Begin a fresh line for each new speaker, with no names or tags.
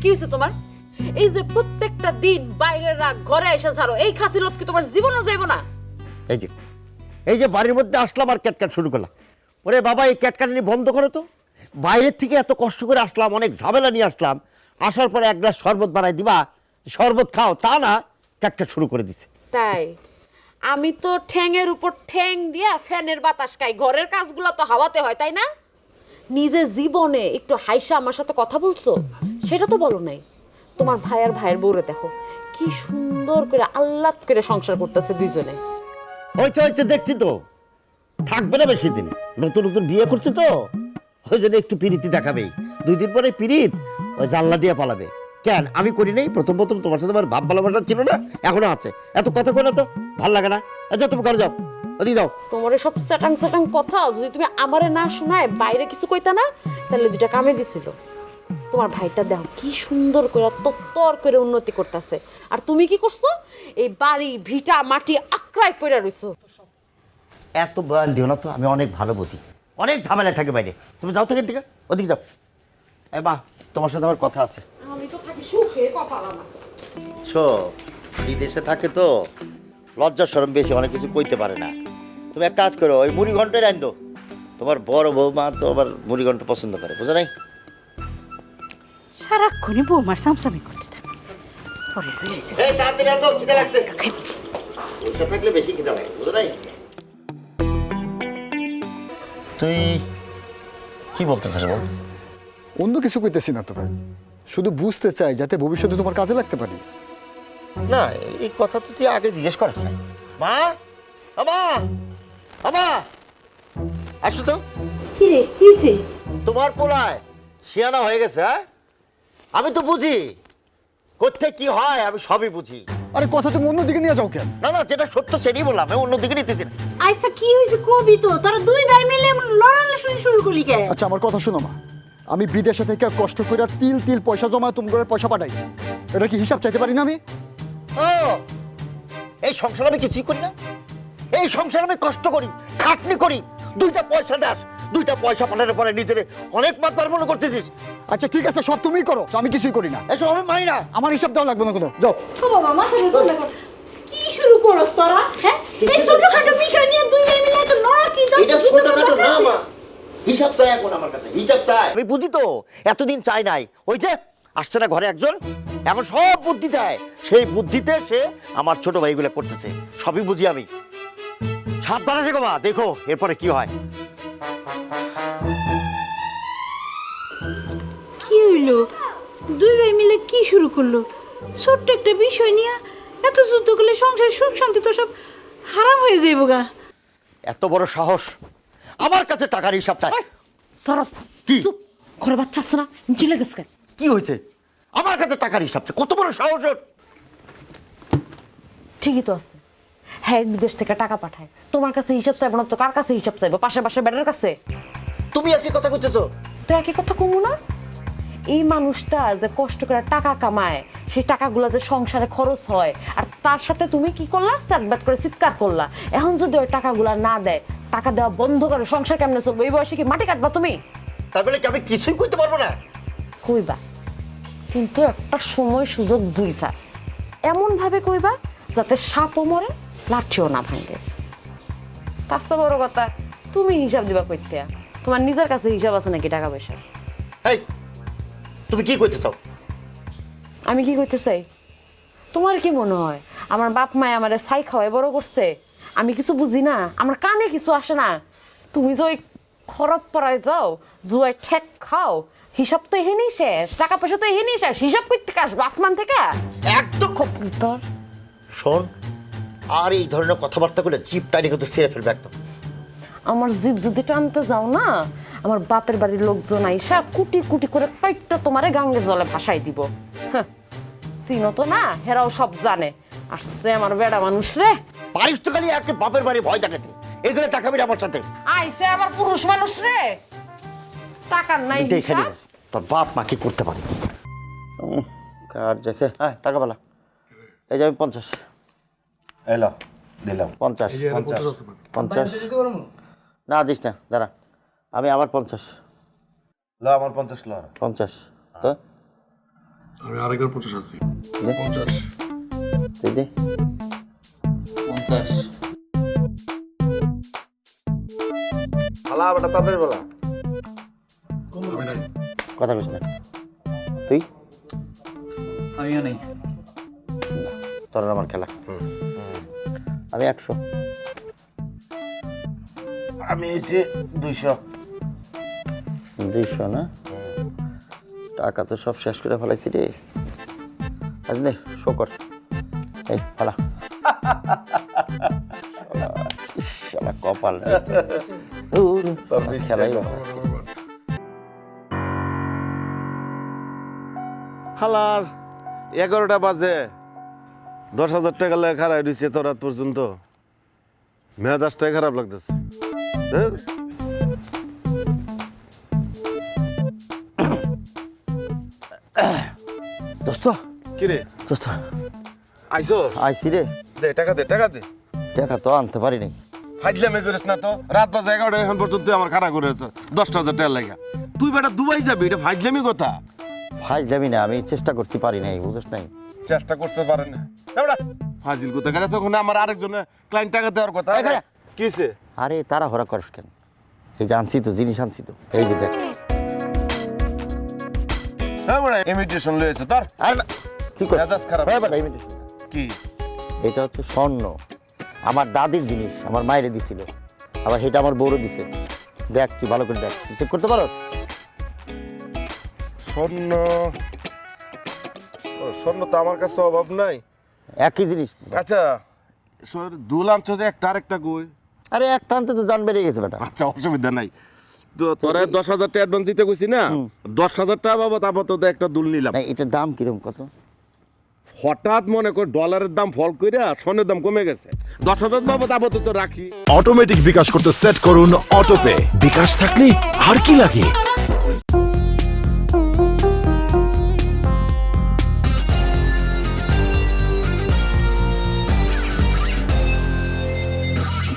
কি হয়েছে তোমার? এই যে প্রত্যেকটা দিন বাইরের রাগ ঘরে এসে ঝাড়ো, এই খাসিলত কি তোমার জীবনও যাইব না?
এই যে বাড়ির মধ্যে আসলাম আর ক্যাটক্যাট শুরু করলাম। ওরে বাবা, এই ক্যাটক্যাটানি বন্ধ করো তো। বাইরের থেকে এত কষ্ট করে আসলাম, অনেক ঝামেলা নিয়ে আসলাম, আসার পরে এক গ্লাস শরবত বানাই দিবা, শরবত খাও, তা না ক্যাটক্যাট শুরু করে দিছে।
তাই আমি তো ঠ্যাংয়ের উপর ঠ্যাং দিয়া ফ্যানের বাতাস খাই, ঘরের কাজগুলো তো হাওয়াতে হয়, তাই না? নিজে জীবনে একটু হাইসা আমার সাথে কথা বলছো সেটা তো বলো নাই। তোমার ভাই আর ভাইয়ের বউরে দেখো কি সুন্দর করে আহ্লাদ করে সংসার করতেছে দুইজনে।
হয়েছে দেখছি তো, থাকবে না বেশি দিন, নতুন নতুন বিয়ে করছে তো, ওই জন্য একটু পিরিতি দেখাবেই। 2 দিন পরে পিরিত ওই জানলা দিয়ে পালাবে। কেন আমি করি নাই? প্রথম তোমার সাথে আমার ভাব ভালোবাসা ছিল না, এখনো আছে। এত কথা কই না তো, ভাল লাগে না। আচ্ছা তুমি ঘরে যাও, ওদিকে যাও।
তোমার সব চাটাং চাটাং কথা যদি তুমি আমারে না শোনায় বাইরে কিছু কইতা না, তাহলে দুইটা কামে দিছিল। তোমার ভাইটা দেখো কি সুন্দর করে তত্তর করে উন্নতি করতেছে, আর তুমি কি করছো? এই বাড়ি ভিটা মাটি আঁকড়ায় পড়ে রইছো।
এত বয়ান দিও না তো, আমি অনেক ভালো বুঝি, অনেক ঝামেলায় থাকে বাইরে। তুমি যাও থেকে দিকে, ওদিকে যাও। এ মা, তোমার সাথে আমার কথা আছে।
আমি তো থাকি সুখে কপাল আমার।
বিদেশে থাকে তো লজ্জা শরম বেশি, অনেক কিছু কইতে পারে না। তুমি এক কাজ করো, ওই মুড়ি ঘন্টায় রান দো। তোমার বড় বৌমা তো আবার মুড়ি ঘন্টা পছন্দ করে, বুঝো নাই?
সারাক্ষণই বৌমার সামসামি করতে থাকে। পরে রয়েছে
এই তাড়াতাড়ি আন তো, খিদে লাগছে। বসে থাকলে বেশি খিদে লাগে, বুঝো নাই? তুই কি বলতে চাস বল?
অন্য কিছু কইতেছি না তো ভাই, শুধু বুঝতে চাই যাতে ভবিষ্যতে তোমার কাজে লাগতে পারি।
না, এই কথা তো তুই আগে জিজ্ঞেস করিস নাই। মা, আমা, আমা, আসো তো।
কি রে, কি হয়েছে?
তোমার পোলায় শিয়ানা হয়ে গেছে। হ্যাঁ, আমি তো বুঝি কোথায় কি হয়, আমি সবই বুঝি।
আরে কথা তুমি অন্যদিকে নিয়ে যাও কেন?
না যেটা সত্য সেটাই বললাম, আমি অন্যদিকে নিতে দিন।
আচ্ছা কি হয়েছে কবি তো, তারা দুই ভাই মিলে লড়ালে শুরু করলি কেন?
আচ্ছা আমার কথা শোনো মা, আমি বিদেশে থেকে কষ্ট করে তিল তিল পয়সা জমায় তোমার পয়সা পাঠাই, এটা কি হিসাব চাইতে পারি না আমি?
ও, এই সংসার আমি কিছুই করি না? এই সংসার আমি কষ্ট করি, খাটনি করি, 2টা পয়সা দাস, 2টা পয়সা পাঠানোর পরে নিজের অনেক মাত্রার মনে করতেছিস।
আচ্ছা ঠিক আছে, সব তুমিই করো, আমি কিছুই করি না।
এসব আমি মানি না।
আমার হিসাব দেওয়া লাগবে না কোনো, যাও।
ও বাবা, মাথা কি শুরু করছ তোরা? হ্যাঁ, এই ছোটখাটো বিষয় নিয়ে দুই ভাই মিলে তো লড়া কি দাও?
এটা ছোটখাটো না মা, হিসাব চাই এখন আমার কাছে, হিসাব চাই। আমি বুঝি তো, এতদিন চাই নাই। ওই যে আসছে না ঘরে একজন, এখন সব বুদ্ধি দেয়, সেই বুদ্ধিতে সে আমার ছোট ভাইগুলো করতেছে, সবই বুঝি আমি। সাবধানে থেকো মা, দেখো এরপরে কি হয়।
কি হইলো? দুই ভাই মিলে কি শুরু করলো? ছোট্ট একটা বিষয় নিয়ে এত যুদ্ধ করলে সংসার সুখ শান্তি তো সব হারাম হয়ে যাইবো গা।
এত বড় সাহস আমার কাছে টাকার হিসাব চাই।
তোরা
কি?
চুপ, ঘরে বাচ্চা আছে না, চিলে গেছ কেন?
কি হয়েছে? আমার কাছে টাকার হিসাব চাই, কত বড় সাহস ওর?
ঠিকই তো আছে, হ্যাঁ বিদেশ থেকে টাকা পাঠায়, তোমার কাছে হিসাব চাইবো না তো কার কাছে হিসাব চাইবো? পাশে পাশে বেটার কাছে।
তুমি একই কথা করতেছো।
তো একই কথা কমু না? এই মানুষটা যে কষ্ট করে টাকা কামায়, সেই টাকাগুলো যে সংসারে খরচ হয়, আর তার সাথে তুমি কি করলা? স্যাটব্যাট করে চিৎকার করলা। এখন যদি ওই টাকাগুলা না দেয়, টাকা দেওয়া বন্ধ করে সংসার কেমনে চলবে? এই বয়সে কি মাটি কাটবা তুমি?
তার বলে কি আমি কিছুই করতে পারবো না?
কইবা, কিন্তু একটা সময় সুযোগ বুঝা, এমন ভাবে কইবা যাতে সাপও মরে লাঠিও না ভাঙে। তার চেয়ে বড় কথা, তুমি হিসাব দিবা কইতে? তোমার নিজের কাছে হিসাব আছে নাকি টাকা পয়সা?
এই, তুমি কি করতে চাও?
আমি কি করতে চাই? তোমার কি মনে হয় আমার বাপ মায় আমারে ছাই খাওয়াই বড় করছে? আমি কিছু বুঝি না? আমার কানে কিছু আসে না? তুমি যে ওই খরব পড়ায় যাও, জুয়ায় ঠেক খাও, হিসাব তো এহেনেই শেষ, টাকা পয়সা তো এহেনেই শেষ, হিসাব করতে আসবো আসমান থেকে?
একদম।
তোর
শোন, আর এই ধরনের কথাবার্তা করলে জিপটা নিয়ে কিন্তু ছিঁড়ে ফেলবে একদম।
আমার জীব যদি টানতে যাও না, আমার বাপের বাড়ির লোকজন আইসা কুটি কুটি করে কাইটটা তোমারে গাঙ্গের জলে ভাসাই দিব। হ্যাঁ, চিনো তো না, হেরাও সব জানে। আর সে আমার বেড়া মানুষ রে,
পারিস তো খালি একে বাপের বাড়ি ভয় দেখাতে, এগুলো টাকাবি আমার সাথে।
আইসে আবার পুরুষ মানুষ রে, টাকার নাই
দেখে
হিসাব।
নিবি তোর বাপ মা কি করতে পারে। কার যেছে, হ্যাঁ টাকা বলা। এই যে আমি 50
এলো দিলাম
50 50 না দিস না, দাঁড়া, আমি আবার 50
লো আমার 50 লো
50 তো
আমি আরেকবার 50 আছি।
দে।
50।
এই দে
50।
আলা বেটা তাদের বেলা
আমি নাই।
কথা কইস না তুই
আমিও নাই।
তোর আর আমার খেলা আমি 100
আমি হচ্ছে 200।
200 না টাকা তো সব শেষ করে ফেলাইছি রে আজ নে শো কর এই ফালা শালা কপাল রে। ধুর,
তোর 20
খেলাই
টাকা।
ভালো।
হালার 11টা বাজে 10,000 টাকা লেখা খারাপ দিচ্ছে তো রাত পর্যন্ত মেজাজটাই খারাপ লাগতেছে হ্যাঁ?
দোস্ত
কি রে
দোস্ত
আইসো
আইসি রে
দে টাকা দে টাকা দে
টাকা তো আনতে পারি নাই
ফাজলামি করিস না তো রাত বাজে 11টা এখন পর্যন্ত আমার খারাপ করে আছে 10,000 টাকা লেখা তুই বেটা দুবাই যাবি এটা ফাজলামি কথা
ফাইজ যাবি না আমি চেষ্টা করতে পারি নাই বুঝছ নাই
চেষ্টা করতে পারে না এবারে ফাজিল কথা কেন তখন আমার আরেকজনে ক্লায়েন্ট টাকা দেওয়ার কথা
এই খারা।
কিসে
আরে তারা হরা করিস কেন এই যে আনছি তো জিনিস আনছি তো এই যে দেখ
হ্যাঁ বড় ইমিটেশন লয়েছে তোর
আরে না, কি কর
মেজাজ খারাপ।
হ্যাঁ বেটা, imitation।
কি
এটা হচ্ছে স্বর্ণ আমার দাদির জিনিস আমার মায়েরে দিছিল আবার সেটা আমার বউরও দিছে দেখ তুই ভালো করে দেখ চেক করতে পারো
স্বর্ণ ও, স্বর্ণ তো আমার কাছে অভাব নাই
একই জিনিস
আচ্ছা দুল আনছো যে একটা আরেকটা কই
আরে একটা আনতে তো জান বেড়ে গেছে বেটা
আচ্ছা অসুবিধা নাই তো তোরা 10,000 টাকা অ্যাডভান্স দিতে কইছি না 10,000 টাকা বাবদ আপাতত একটা দুল নিলাম
না এটার দাম কিরকম কত
হঠাৎ মনে কর ডলারের দাম ফল কইরা স্বর্ণের দাম কমে গেছে 10,000 বাবদ আপাতত রাখি
অটোমেটিক বিকাশ করতে সেট করুন অটোপে। বিকাশ থাকলে আর কি লাগে।